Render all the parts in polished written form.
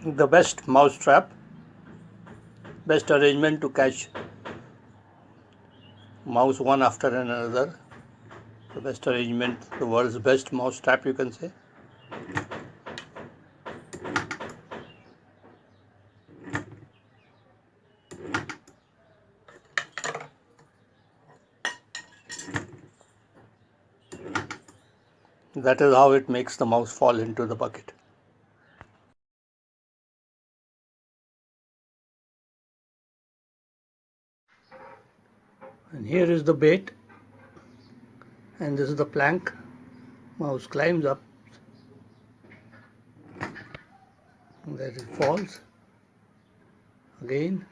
the best mouse trap, best arrangement to catch mouse one after another, the best arrangement, the world's best mouse trap, you can say. That is how it makes the mouse fall into the bucket. And here is the bait, and this is the plank. Mouse climbs up, and there it falls again.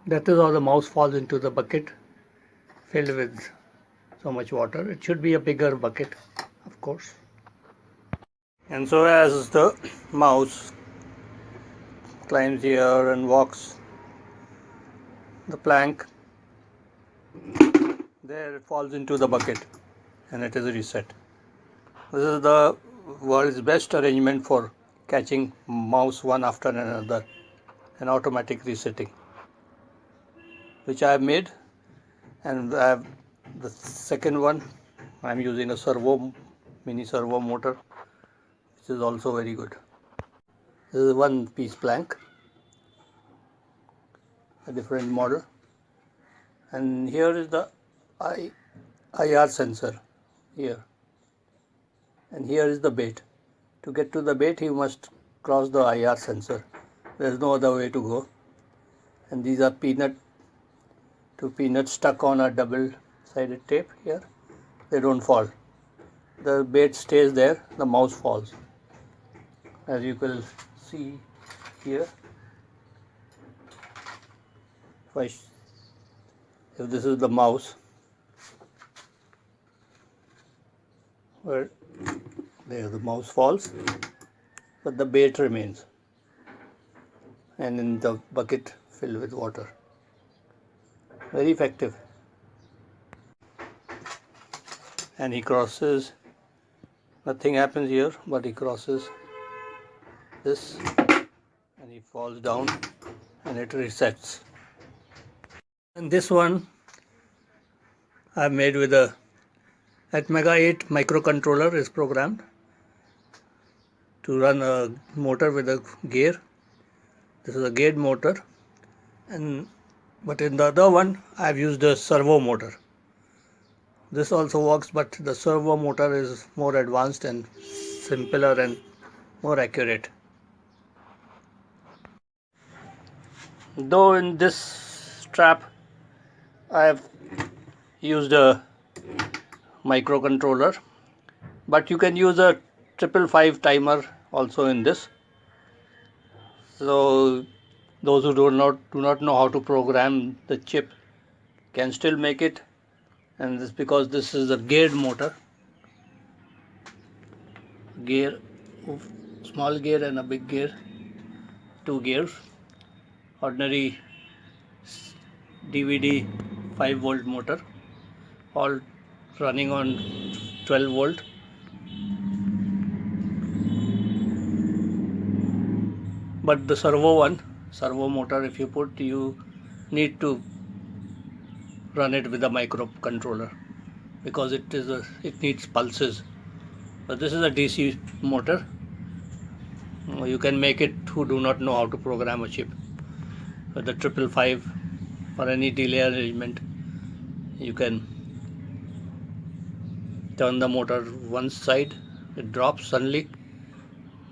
That is how the mouse falls into the bucket filled with so much water. It should be a bigger bucket, of course. And so as the mouse climbs here and walks the plank, there it falls into the bucket and it is reset. This is the world's best arrangement for catching mouse one after another, an automatic resetting, which I have made. And I have the second one. I am using a mini-servo motor, which is also very good. This is a one piece plank, a different model, and here is the IR sensor here, and here is the bait. To get to the bait, you must cross the IR sensor. There is no other way to go. And these are two peanuts stuck on a double-sided tape here. They don't fall. The bait stays there, the mouse falls. As you can see here, if this is the mouse, where there the mouse falls, but the bait remains, and in the bucket filled with water. Very effective. And he crosses, nothing happens here, but he crosses this and he falls down and it resets. And this one I made with a Atmega 8 microcontroller is programmed to run a motor with a gear. This is a geared motor, but in the other one I have used a servo motor. This also works, but the servo motor is more advanced and simpler and more accurate. Though in this trap I have used a microcontroller, but you can use a 555 timer also in this. So those who do not know how to program the chip can still make it, and this because this is a geared motor, small gear and a big gear, 2 gears, ordinary DVD 5-volt motor, all running on 12 volt. But the servo motor, if you put, you need to run it with a microcontroller because it needs pulses. But this is a DC motor. You can make it who do not know how to program a chip. With the 555 or any delay arrangement, you can turn the motor one side, it drops suddenly,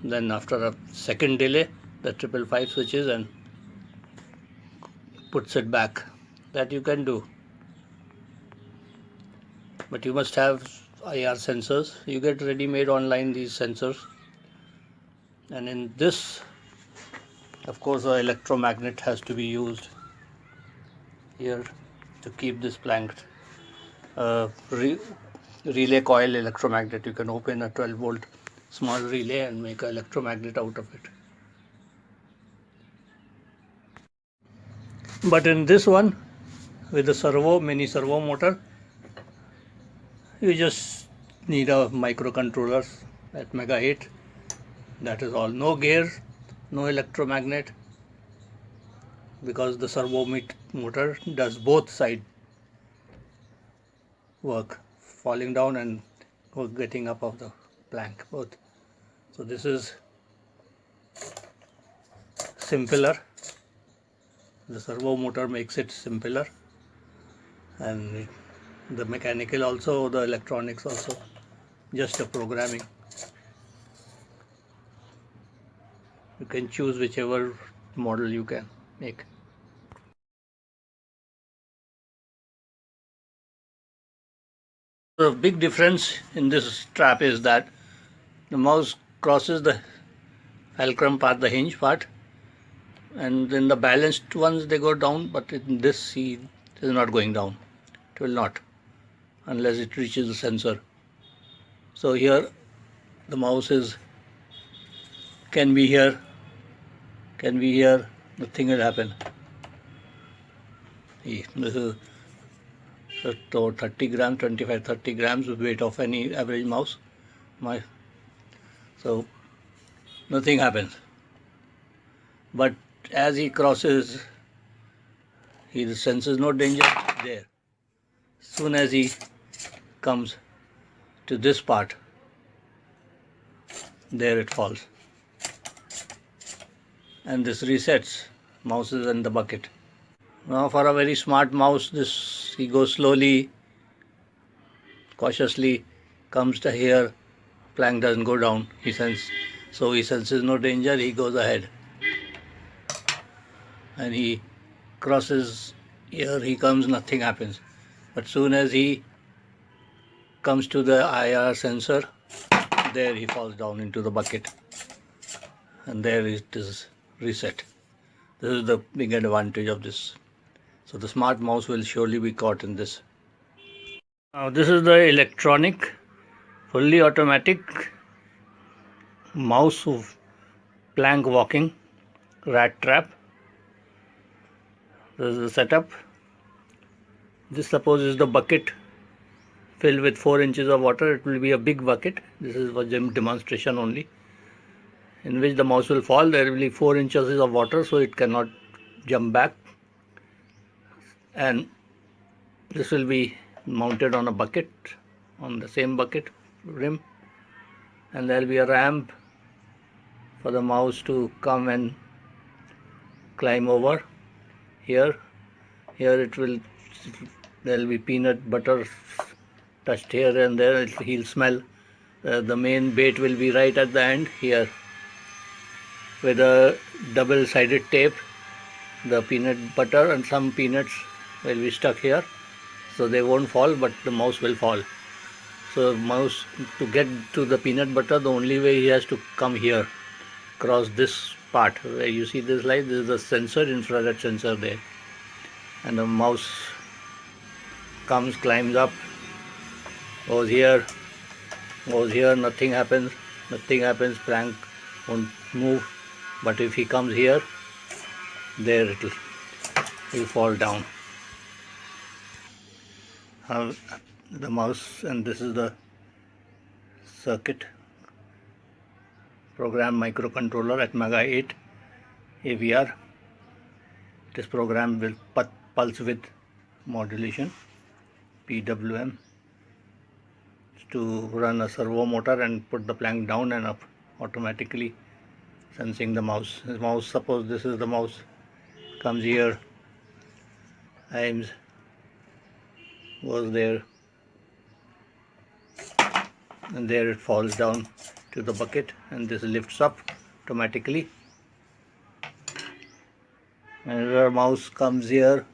then after a second delay the 555 switches and puts it back. That you can do, but you must have IR sensors. You get ready-made online these sensors, and in this of course an electromagnet has to be used here. to keep this plank. Relay coil electromagnet. You can open a 12-volt small relay and make an electromagnet out of it. But in this one, with the mini servo motor, you just need a microcontroller at Mega 8. That is all. No gears, no electromagnet, because the servo motor does both side work, falling down and getting up of the plank, both. So this is simpler. The servo motor makes it simpler, and the mechanical also, the electronics also, just a programming. You can choose whichever model you can make. The big difference in this strap is that the mouse crosses the fulcrum part, the hinge part, and in the balanced ones they go down, but in this it is not going down. It will not, unless it reaches the sensor. So here the mouse can be here, nothing will happen. See, this is 30 grams, 25-30 grams weight of any average mouse. So nothing happens. But as he crosses, he senses no danger there. Soon as he comes to this part, there it falls. And this resets. Mouse is in the bucket. Now for a very smart mouse, he goes slowly, cautiously, comes to here, plank doesn't go down. He senses no danger, he goes ahead. And he crosses here, he comes, nothing happens. But soon as he comes to the IR sensor, there he falls down into the bucket, and there it is reset. This is the big advantage of this. So the smart mouse will surely be caught in this. Now this is the electronic, fully automatic mouse of plank walking rat trap. This is the setup. This, suppose, is the bucket filled with 4 inches of water. It will be a big bucket. This is for demonstration only, in which the mouse will fall. There will be 4 inches of water, so it cannot jump back. And this will be mounted on a bucket, on the same bucket rim, and there will be a ramp for the mouse to come and climb over. Here there will be peanut butter touched here and there. He'll smell. The main bait will be right at the end here, with a double-sided tape. The peanut butter and some peanuts will be stuck here, so they won't fall, but the mouse will fall. So mouse, to get to the peanut butter, the only way he has to come here, cross this part where you see this light. This is the sensor, infrared sensor there, and the mouse comes, climbs up, goes here, nothing happens, plank won't move. But if he comes here, there it will fall down. The mouse, and this is the circuit program microcontroller at Mega 8 AVR. It is programmed with pulse width modulation, PWM, to run a servo motor and put the plank down and up, automatically sensing the mouse. Suppose this is the mouse, comes here, aims, goes there, and there it falls down to the bucket, and this lifts up automatically. Another mouse comes here.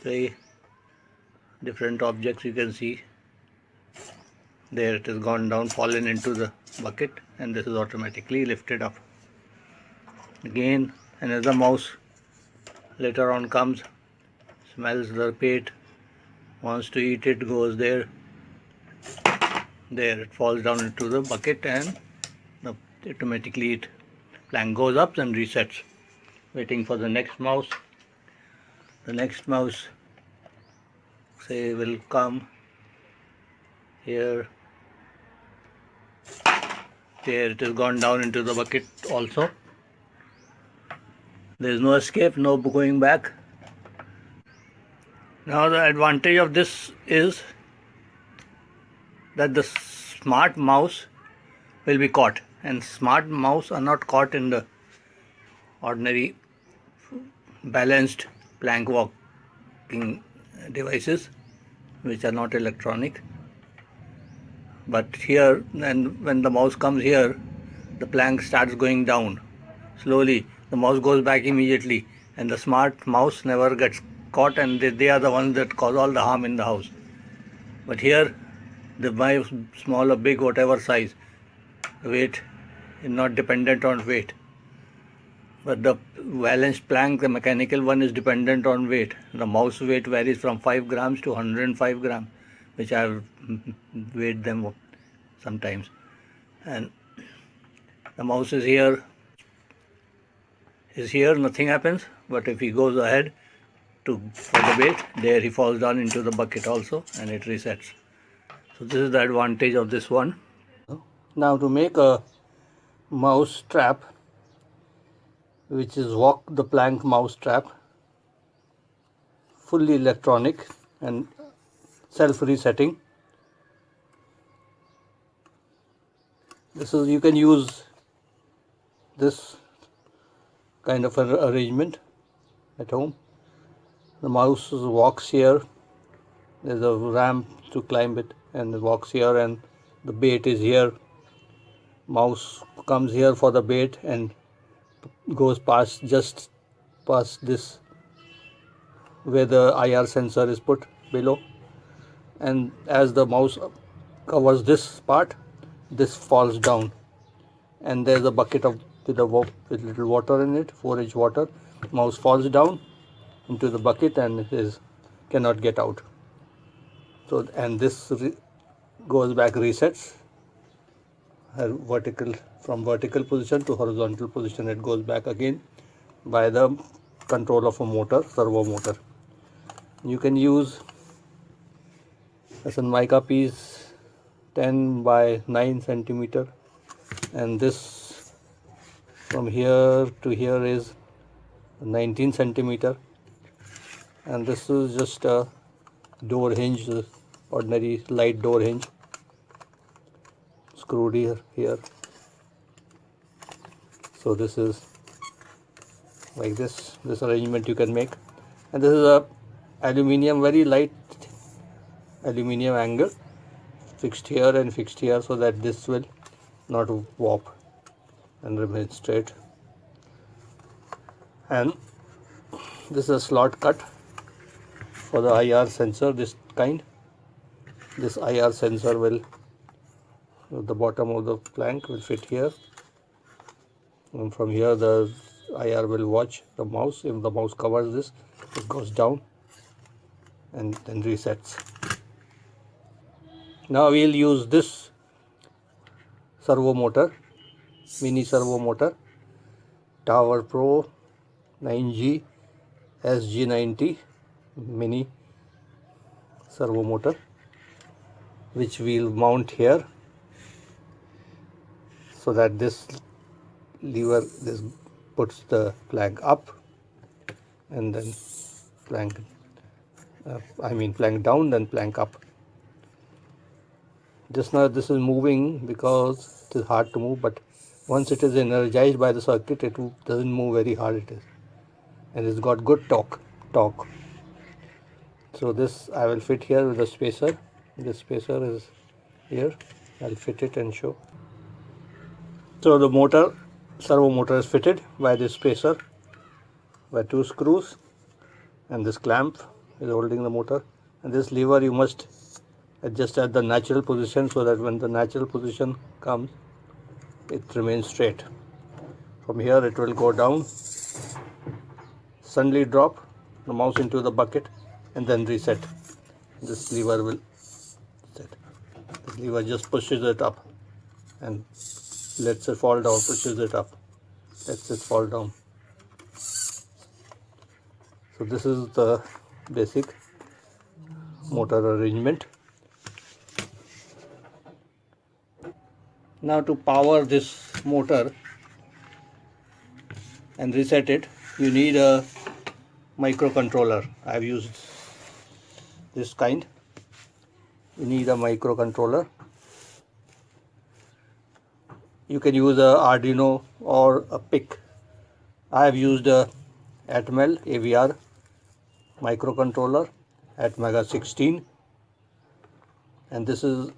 Say different objects you can see. There it has gone down, fallen into the bucket, and this is automatically lifted up. Again another mouse later on comes, smells the bait, wants to eat it, goes there, it falls down into the bucket, and automatically it plank goes up and resets. Waiting for the next mouse. The next mouse say will come here. There it has gone down into the bucket also. There is no escape, no going back. Now the advantage of this is that the smart mouse will be caught, and smart mouse are not caught in the ordinary balanced plank walking devices which are not electronic. But here, and when the mouse comes here, the plank starts going down slowly. The mouse goes back immediately, and the smart mouse never gets caught, and they are the ones that cause all the harm in the house. But here, the mouse, small or big, whatever size, weight is not dependent on weight. But the balanced plank, the mechanical one, is dependent on weight. The mouse weight varies from 5 grams to 105 grams, which I have weighed them sometimes. And the mouse is here, nothing happens. But if he goes ahead for the bait, there he falls down into the bucket also, and it resets. So this is the advantage of this one. Now to make a mouse trap, which is walk the plank mouse trap, fully electronic and self-resetting. You can use this kind of an arrangement at home. The mouse walks here, there's a ramp to climb it, and it walks here, and the bait is here. Mouse comes here for the bait and goes just past this where the IR sensor is put below, and as the mouse covers this part, this falls down, and there's a bucket with little water in it, 4-inch water. Mouse falls down into the bucket and it cannot get out. So, and this goes back, resets from vertical position to horizontal position. It goes back again by the control of a motor, servo motor. You can use a mica piece 10 by 9 centimeter, and this from here to here is 19 centimeter, and this is just a door hinge, ordinary light door hinge, screwed here. So this is like this arrangement you can make, and this is a aluminium, very light aluminium angle, fixed here and fixed here, so that this will not warp and remain straight. And this is a slot cut for the IR sensor. This IR sensor will, the bottom of the plank will fit here, and from here the IR will watch the mouse. If the mouse covers this, it goes down and then resets. Now we'll use this servo motor, mini servo motor, Tower Pro 9G SG90 mini servo motor, which we'll mount here, so that this lever puts the plank up, and then plank down, then plank up. Just now this is moving because it is hard to move, but once it is energized by the circuit, it doesn't move very hard, and it's got good torque. So this I will fit here with a spacer. This spacer is here. I'll fit it and show. So the servo motor is fitted by this spacer, by 2 screws, and this clamp is holding the motor, and this lever you must adjust at the natural position, so that when the natural position comes, it remains straight. From here it will go down, suddenly drop the mouse into the bucket, and then reset. This lever will set. This lever just pushes it up and lets it fall down, pushes it up, lets it fall down. So this is the basic motor arrangement. Now to power this motor and reset it, you need a microcontroller. I have used this kind. You need a microcontroller. You can use a Arduino or a PIC. I have used a Atmel AVR microcontroller Atmega 16, and this is,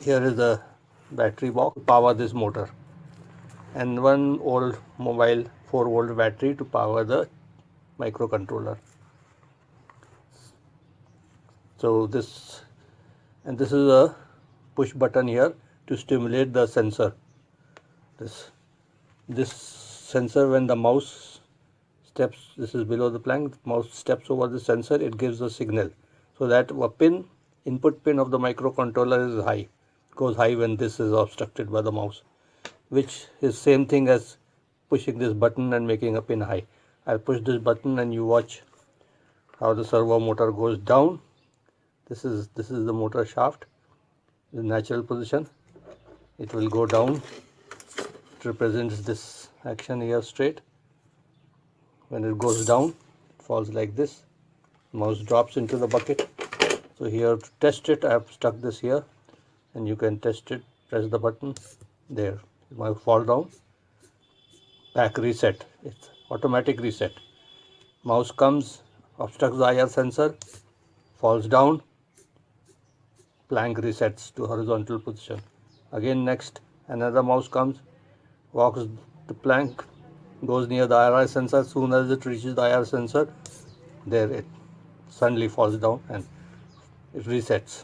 here is the battery box to power this motor, and one old mobile 4-volt battery to power the microcontroller. So this is a push button here to stimulate the sensor. This sensor, when the mouse steps, this is below the plank, mouse steps over the sensor, it gives a signal, so that a pin, input pin of the microcontroller is high, goes high when this is obstructed by the mouse, which is same thing as pushing this button and making a pin high. I'll push this button and you watch how the servo motor goes down. This is the motor shaft, the natural position. It will go down. It represents this action here straight. When it goes down, it falls like this. Mouse drops into the bucket. So here to test it, I have stuck this here, and you can test it. Press the button. There, it might fall down. Back reset. It's automatic reset. Mouse comes, obstructs the IR sensor, falls down. Plank resets to horizontal position. Again, next, another mouse comes, walks the plank, goes near the IR sensor. Soon as it reaches the IR sensor, there it suddenly falls down and it resets.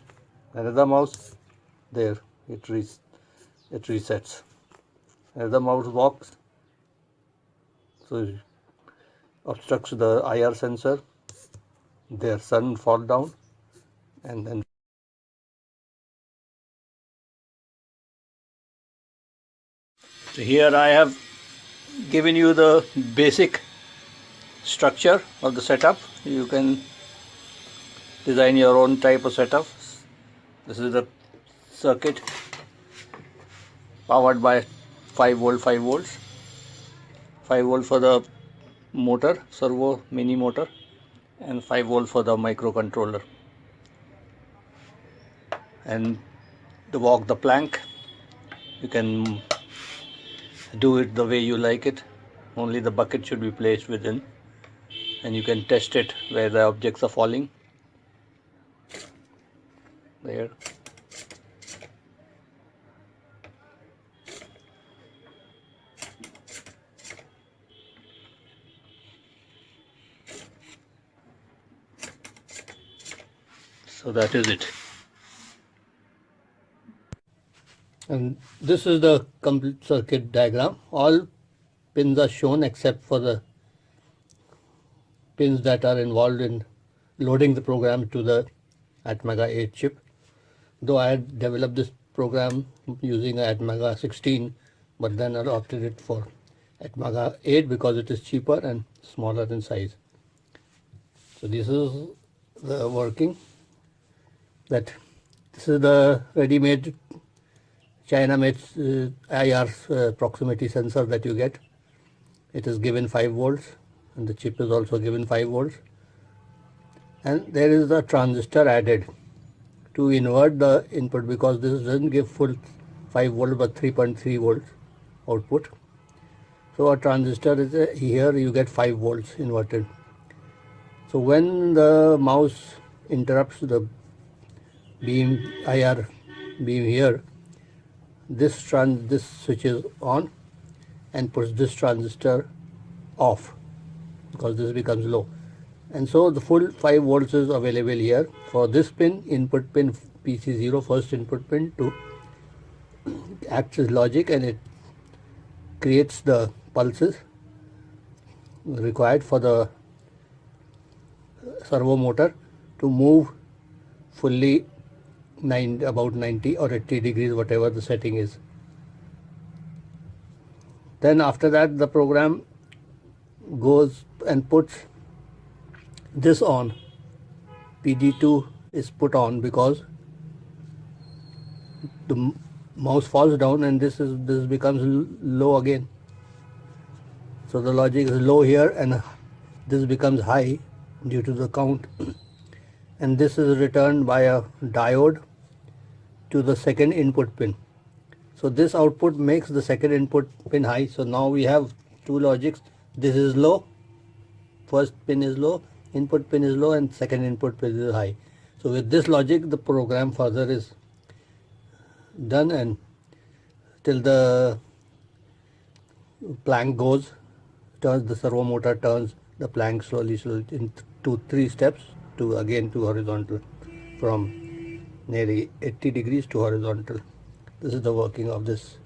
Another mouse, there it resets. Another mouse walks, so it obstructs the IR sensor. There, sudden fall down, and then so here I have given you the basic structure of the setup. You can design your own type of setup. This is the circuit powered by 5 volts, 5 volt for the motor, servo mini motor, and 5 volt for the microcontroller. And to walk the plank, you can do it the way you like it. Only the bucket should be placed within, and you can test it where the objects are falling. There. So that is it. And this is the complete circuit diagram. All pins are shown except for the pins that are involved in loading the program to the Atmega 8 chip. Though I had developed this program using Atmega 16, but then I opted it for Atmega 8 because it is cheaper and smaller in size. So this is the working. This is the ready-made China-made IR proximity sensor that you get. It is given 5 volts, and the chip is also given 5 volts. And there is a transistor added to invert the input, because this doesn't give full 5 volt but 3.3 volts output. So a transistor is here, you get 5 volts inverted. So when the mouse interrupts the beam, IR beam here, this switch is on and puts this transistor off, because this becomes low. And so the full 5 volts is available here for this pin, input pin PC0, first input pin, to act as logic, and it creates the pulses required for the servo motor to move fully about 90 or 80 degrees, whatever the setting is. Then after that the program goes and puts this on. PD2 is put on because the mouse falls down and this becomes low again. So the logic is low here and this becomes high due to the count and this is returned by a diode to the second input pin. So this output makes the second input pin high. So now we have two logics. This is low, first pin is low, input pin is low, and second input pin is high. So with this logic the program further is done and till the plank goes, turns, the servo motor turns the plank slowly in 2-3 steps to horizontal, from nearly 80 degrees to horizontal. This is the working of this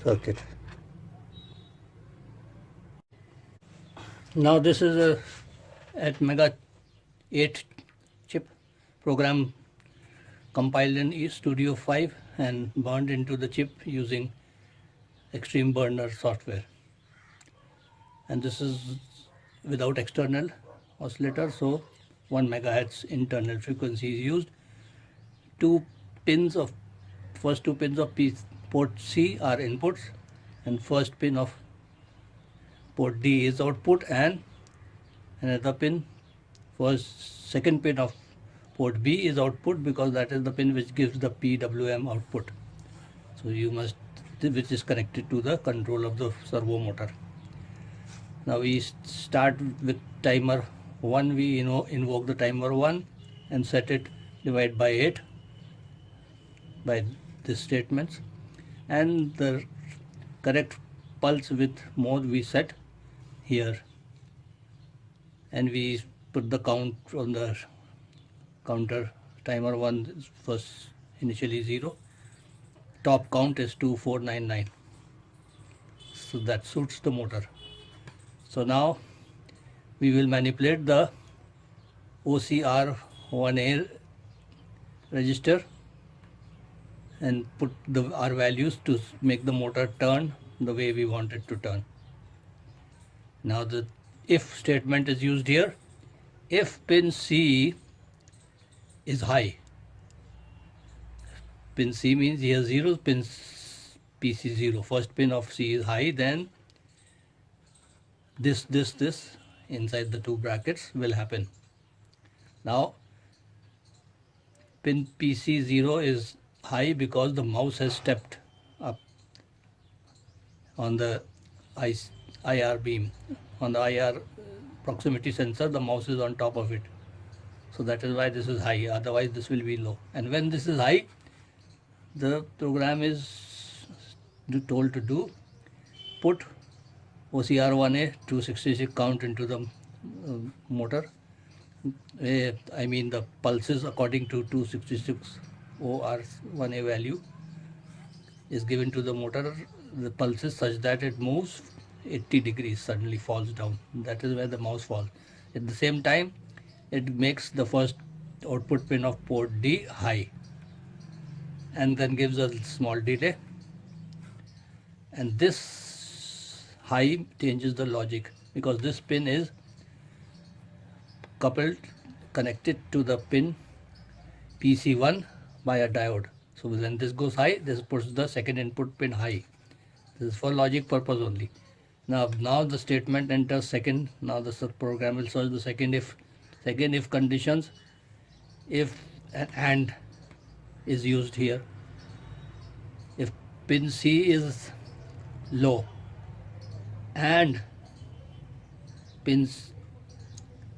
circuit. Now this is a at Mega 8 chip program compiled in Studio 5 and burned into the chip using Extreme Burner software. And this is without external oscillator, so 1 megahertz internal frequency is used. First two pins of port C are inputs and first pin of port D is output, and another pin, second pin of port B is output because that is the pin which gives the PWM output. So which is connected to the control of the servo motor. Now we start with timer 1. We invoke the timer 1 and set it divide by 8 by these statements, and the correct pulse width mode we set here, and we put the count on the counter. Timer 1 is first initially 0. Top count is 2499. So that suits the motor. So now we will manipulate the OCR1A register and put the R values to make the motor turn the way we want it to turn. Now the if statement is used here. If pin C is high, pin C means here 0, pin PC 0, first pin of C is high, then this inside the two brackets will happen. Now pin PC 0 is high because the mouse has stepped up on the IR beam. On the IR proximity sensor, the mouse is on top of it. So that is why this is high, otherwise this will be low. And when this is high, the program is told to put OCR1A 266 count into the motor. I mean the pulses according to 266 OR1A value is given to the motor, the pulses such that it moves 80 degrees, suddenly falls down. That is where the mouse falls. At the same time, it makes the first output pin of port D high and then gives a small delay, and this high changes the logic because this pin is connected to the pin PC1 by a diode. So when this goes high, this puts the second input pin high. This is for logic purpose only. Now the statement enters second. Now the program will search the second if conditions. If an AND is used here. If pin C is low and pin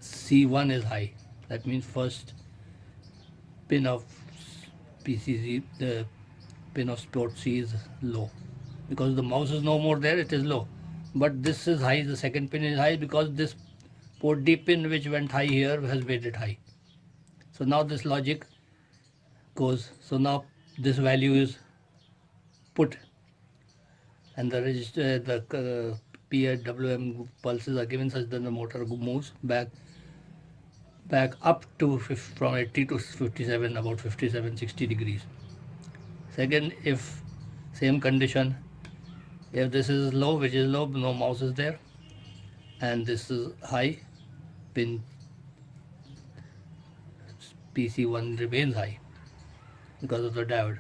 C1 is high, that means first pin of PCZ, the pin of port C is low. Because the mouse is no more there, it is low. But this is high, the second pin is high because this port D pin which went high here has made it high. So now this logic goes. So now this value is put and the register, the PWM pulses are given such that the motor moves back back up to from 80 to 57, about 57-60 degrees. Second, if same condition, if this is low, which is low, no mouse is there, and this is high, pin PC1 remains high because of the diode,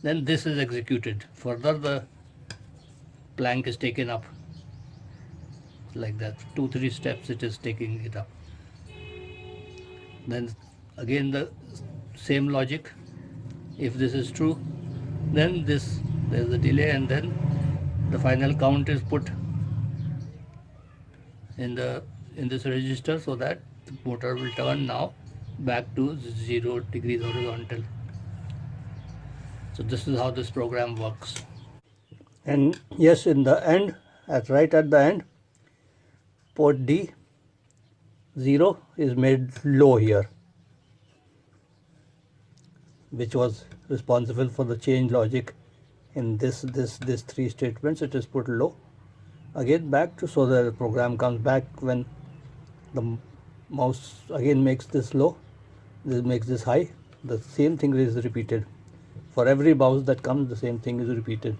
then this is executed. Further, the plank is taken up like that. 2-3 steps it is taking it up. Then again the same logic. If this is true, then there's a delay, and then the final count is put in this register, so that the motor will turn now back to 0 degrees horizontal. So this is how this program works. And yes, in the end, right at the end, port D 0 is made low here, which was responsible for the change logic in this 3 statements. It is put low again back to, so that the program comes back when the mouse again makes this low, this makes this high. The same thing is repeated for every mouse that comes. The same thing is repeated.